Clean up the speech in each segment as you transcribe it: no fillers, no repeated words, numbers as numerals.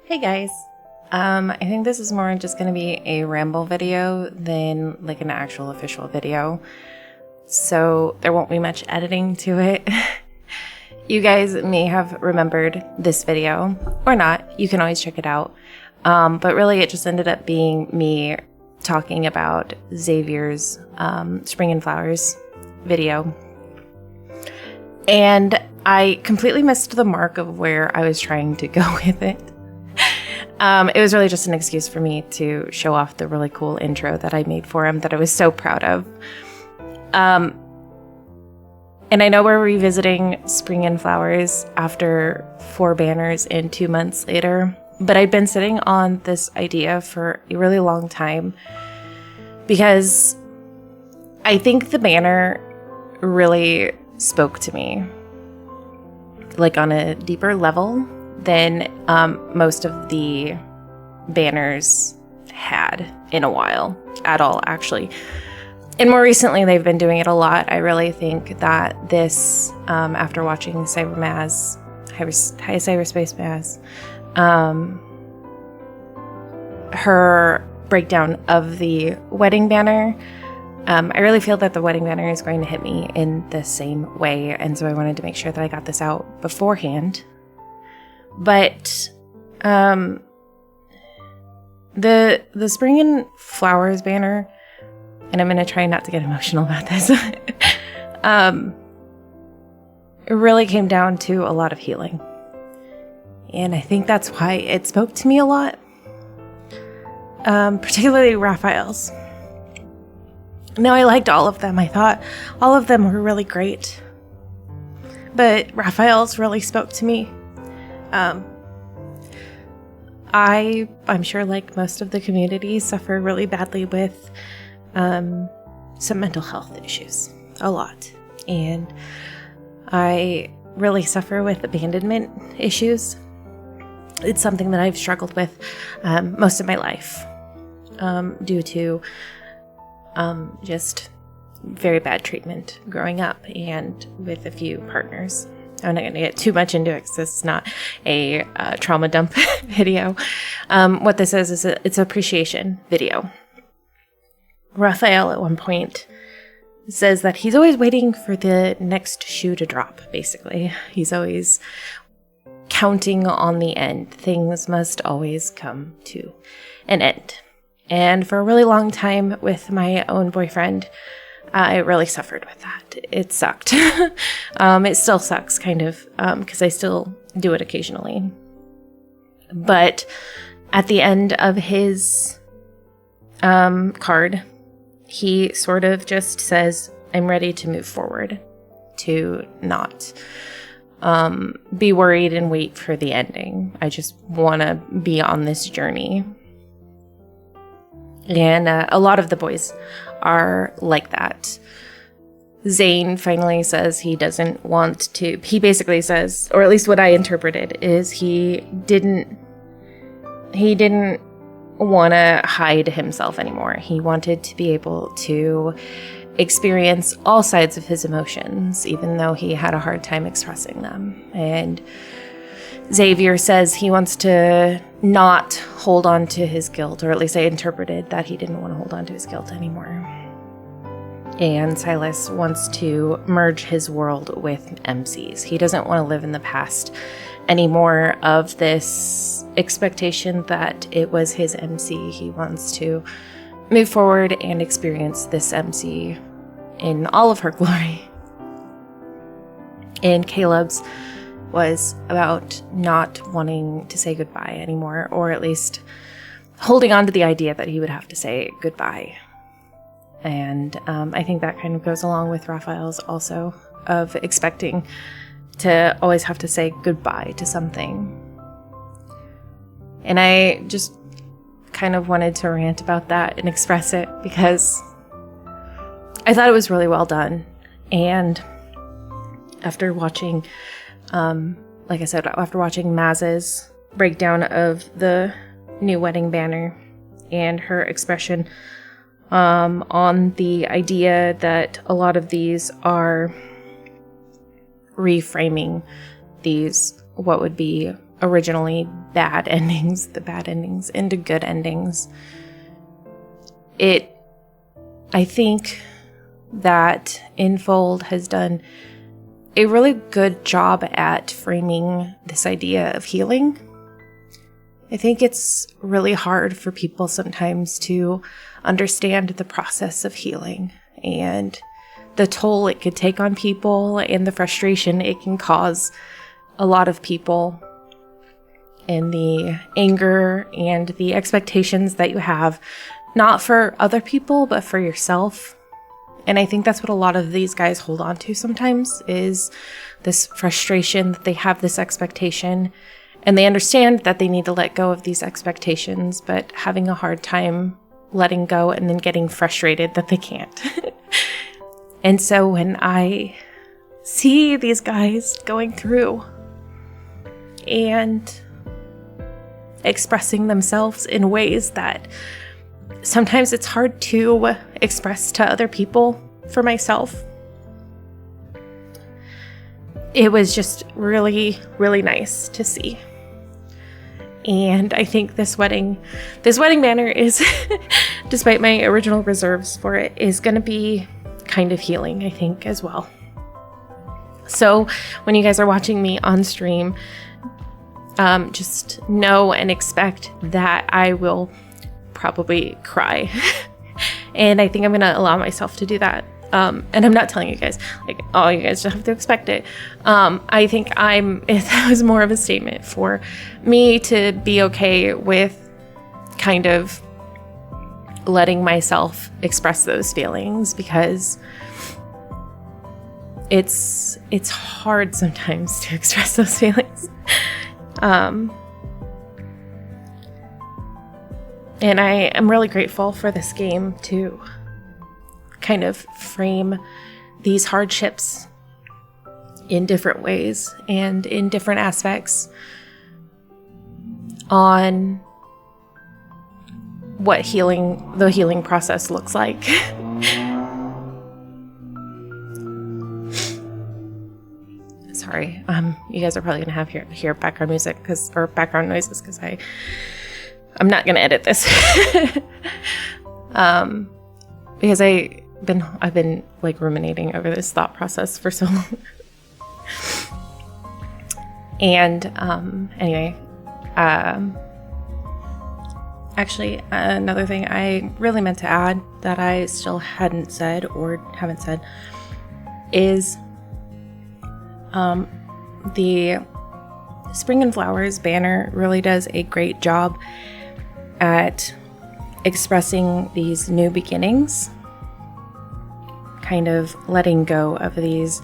Hey guys. I think this is more just going to be a ramble video than like an actual official video. So there won't be much editing to it. You guys may have remembered this video or not. You can always check it out. But really it just ended up being me talking about Xavier's Spring and Flowers video. And I completely missed the mark of where I was trying to go with it. It was really just an excuse for me to show off the really cool intro that I made for him that I was so proud of. And I know we're revisiting Spring and Flowers after 4 banners and 2 months later, but I've been sitting on this idea for a really long time because I think the banner really spoke to me, like on a deeper level than most of the banners had in a while at all, actually. And more recently, they've been doing it a lot. I really think that this, after watching Cyberspaced Maz, her breakdown of the wedding banner, I really feel that the wedding banner is going to hit me in the same way. And so I wanted to make sure that I got this out beforehand. But the Spring and Flowers banner, and I'm going to try not to get emotional about this, it really came down to a lot of healing. And I think that's why it spoke to me a lot, particularly Raphael's. Now, I liked all of them. I thought all of them were really great. But Raphael's really spoke to me. I'm sure, like most of the community, suffer really badly with some mental health issues, a lot. And I really suffer with abandonment issues. It's something that I've struggled with most of my life due to just very bad treatment growing up and with a few partners. I'm not going to get too much into it because it's not a trauma dump video. What this is it's an appreciation video. Raphael at one point says that he's always waiting for the next shoe to drop, basically. He's always counting on the end. Things must always come to an end. And for a really long time with my own boyfriend, I really suffered with that. It sucked. It still sucks, kind of, because I still do it occasionally. But at the end of his card, he sort of just says, I'm ready to move forward, to not be worried and wait for the ending. I just want to be on this journey. And a lot of the boys are like that. Zane finally says he doesn't want to, he basically says, or at least what I interpreted is he didn't want to hide himself anymore. He wanted to be able to experience all sides of his emotions, even though he had a hard time expressing them. And Xavier says he wants to not hold on to his guilt, or at least I interpreted that he didn't want to hold on to his guilt anymore. And Silas wants to merge his world with MC's. He doesn't want to live in the past anymore of this expectation that it was his MC. He wants to move forward and experience this MC in all of her glory. And Caleb's was about not wanting to say goodbye anymore, or at least holding on to the idea that he would have to say goodbye. And I think that kind of goes along with Raphael's also, of expecting to always have to say goodbye to something. And I just kind of wanted to rant about that and express it because I thought it was really well done. And after watching, like I said, after watching Maz's breakdown of the new wedding banner and her expression on the idea that a lot of these are reframing these what would be originally bad endings, the bad endings, into good endings. I think that Infold has done a really good job at framing this idea of healing. I think it's really hard for people sometimes to understand the process of healing and the toll it could take on people and the frustration it can cause a lot of people, and the anger and the expectations that you have, not for other people, but for yourself. And I think that's what a lot of these guys hold on to sometimes, is this frustration that they have this expectation, and they understand that they need to let go of these expectations, but having a hard time letting go and then getting frustrated that they can't. And so when I see these guys going through and expressing themselves in ways that sometimes it's hard to express to other people, for myself, it was just really, really nice to see. And I think this wedding banner is, despite my original reserves for it, is going to be kind of healing, I think, as well. So when you guys are watching me on stream, just know and expect that I will probably cry. And I think I'm going to allow myself to do that. And I'm not telling you guys, like, oh, you guys just have to expect it. I think that was more of a statement for me to be okay with kind of letting myself express those feelings, because it's hard sometimes to express those feelings. And I am really grateful for this game to kind of frame these hardships in different ways and in different aspects on what the healing process looks like. Sorry, you guys are probably gonna have hear background music or background noises, because I'm not gonna edit this. Because I've been like ruminating over this thought process for so long. And anyway, actually, another thing I really meant to add that I still haven't said is the Spring and Flowers banner really does a great job at expressing these new beginnings, kind of letting go of these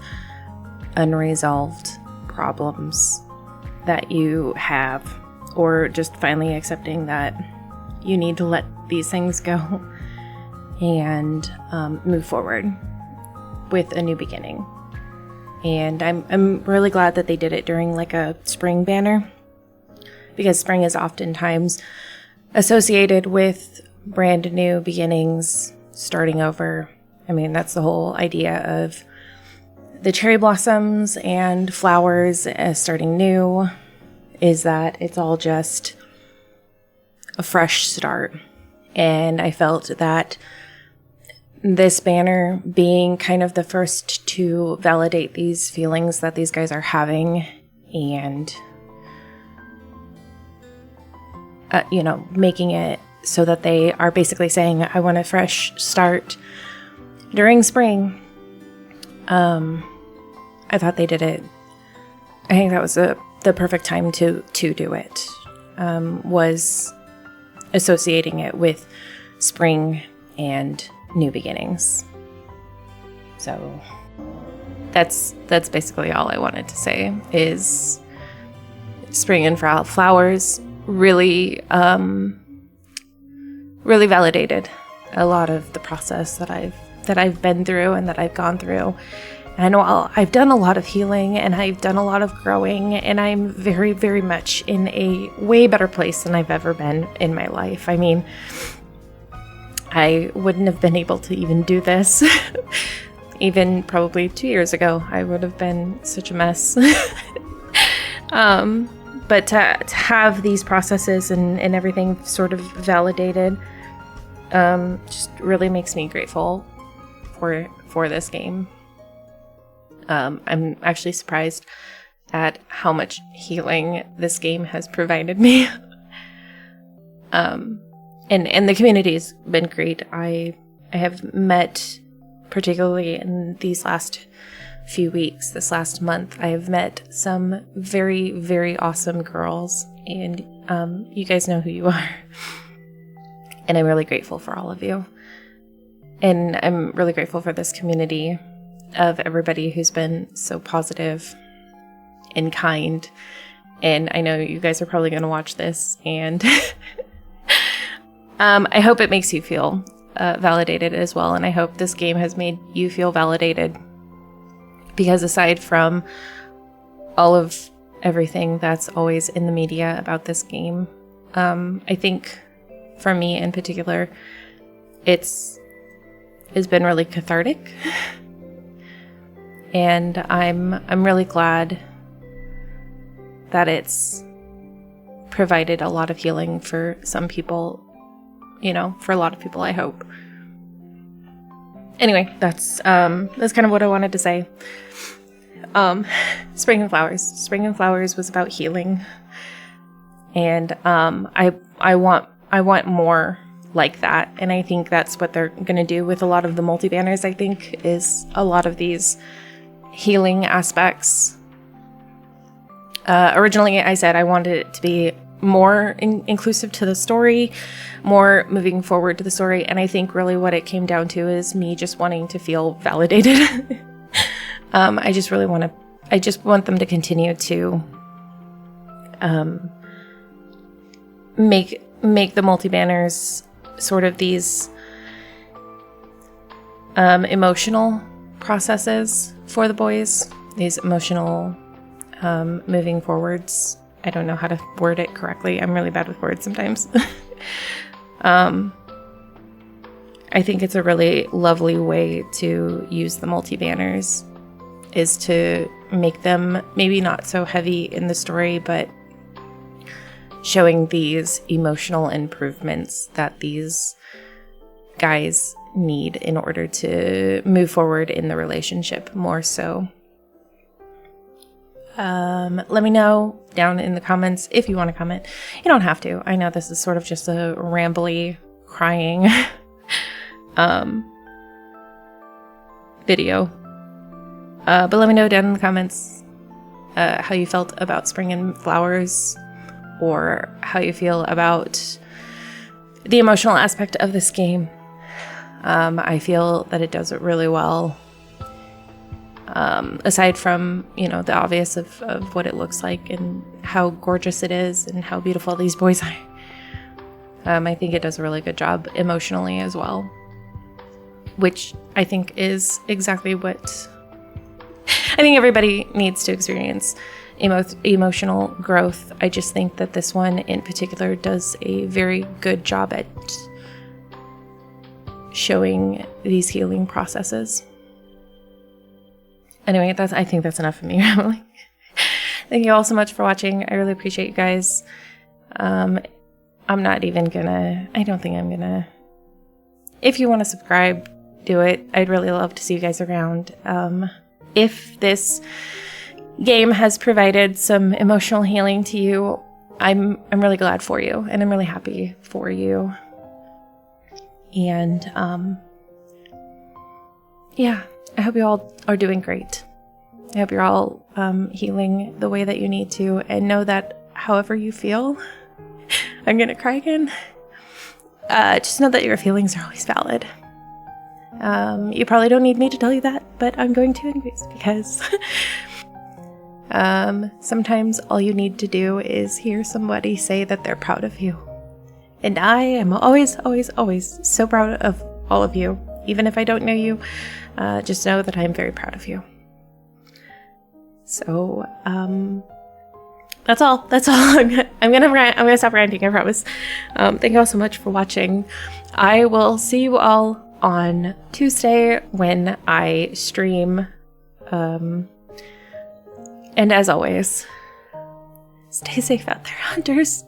unresolved problems that you have, or just finally accepting that you need to let these things go and move forward with a new beginning. And I'm really glad that they did it during like a spring banner, because spring is oftentimes associated with brand new beginnings, starting over. I mean, that's the whole idea of the cherry blossoms and flowers as starting new, is that it's all just a fresh start. And I felt that this banner being kind of the first to validate these feelings that these guys are having, and making it so that they are basically saying, I want a fresh start during spring. I thought they did it. I think that was the perfect time to do it, was associating it with spring and new beginnings. So that's basically all I wanted to say, is Spring and Flowers really really validated a lot of the process that I've been through and that I've gone through. And while I've done a lot of healing and I've done a lot of growing, and I'm very, very much in a way better place than I've ever been in my life. I mean, I wouldn't have been able to even do this. Even probably 2 years ago, I would have been such a mess. but to have these processes and everything sort of validated just really makes me grateful for this game. I'm actually surprised at how much healing this game has provided me. And the community's been great. I have met, particularly in these last few weeks, this last month, I have met some very, very awesome girls, and you guys know who you are. And I'm really grateful for all of you. And I'm really grateful for this community of everybody who's been so positive and kind. And I know you guys are probably going to watch this, and I hope it makes you feel validated as well. And I hope this game has made you feel validated, because aside from all of everything that's always in the media about this game, I think for me in particular, it's been really cathartic. And I'm really glad that it's provided a lot of healing for some people, for a lot of people, I hope. Anyway, that's kind of what I wanted to say. Spring and Flowers. Spring and Flowers was about healing. And I want more like that. And I think that's what they're going to do with a lot of the multi-banners, I think, is a lot of these healing aspects. Originally, I said I wanted it to be more inclusive to the story, more moving forward to the story, and I think really what it came down to is me just wanting to feel validated. I just want them to continue to make the multi-banners sort of these emotional processes for the boys, these emotional moving forwards. I don't know how to word it correctly. I'm really bad with words sometimes. I think it's a really lovely way to use the multi-banners, is to make them maybe not so heavy in the story, but showing these emotional improvements that these guys need in order to move forward in the relationship more so. Let me know down in the comments if you want to comment. You don't have to. I know this is sort of just a rambly, crying video. But let me know down in the comments how you felt about Spring and Flowers, or how you feel about the emotional aspect of this game. I feel that it does it really well. Aside from, the obvious of what it looks like and how gorgeous it is and how beautiful these boys are. I think it does a really good job emotionally as well, which I think is exactly what I think everybody needs to experience, emotional growth. I just think that this one in particular does a very good job at showing these healing processes. Anyway, I think that's enough of me rambling. Thank you all so much for watching. I really appreciate you guys. I don't think I'm gonna. If you want to subscribe, do it. I'd really love to see you guys around. If this game has provided some emotional healing to you, I'm really glad for you, and I'm really happy for you. And yeah. I hope you all are doing great. I hope you're all healing the way that you need to, and know that however you feel, I'm gonna cry again. Just know that your feelings are always valid. You probably don't need me to tell you that, but I'm going to anyways, because sometimes all you need to do is hear somebody say that they're proud of you. And I am always, always, always so proud of all of you. Even if I don't know you, just know that I am very proud of you. So, that's all. I'm gonna stop ranting, I promise. Thank you all so much for watching. I will see you all on Tuesday when I stream. And as always, Stay safe out there, hunters.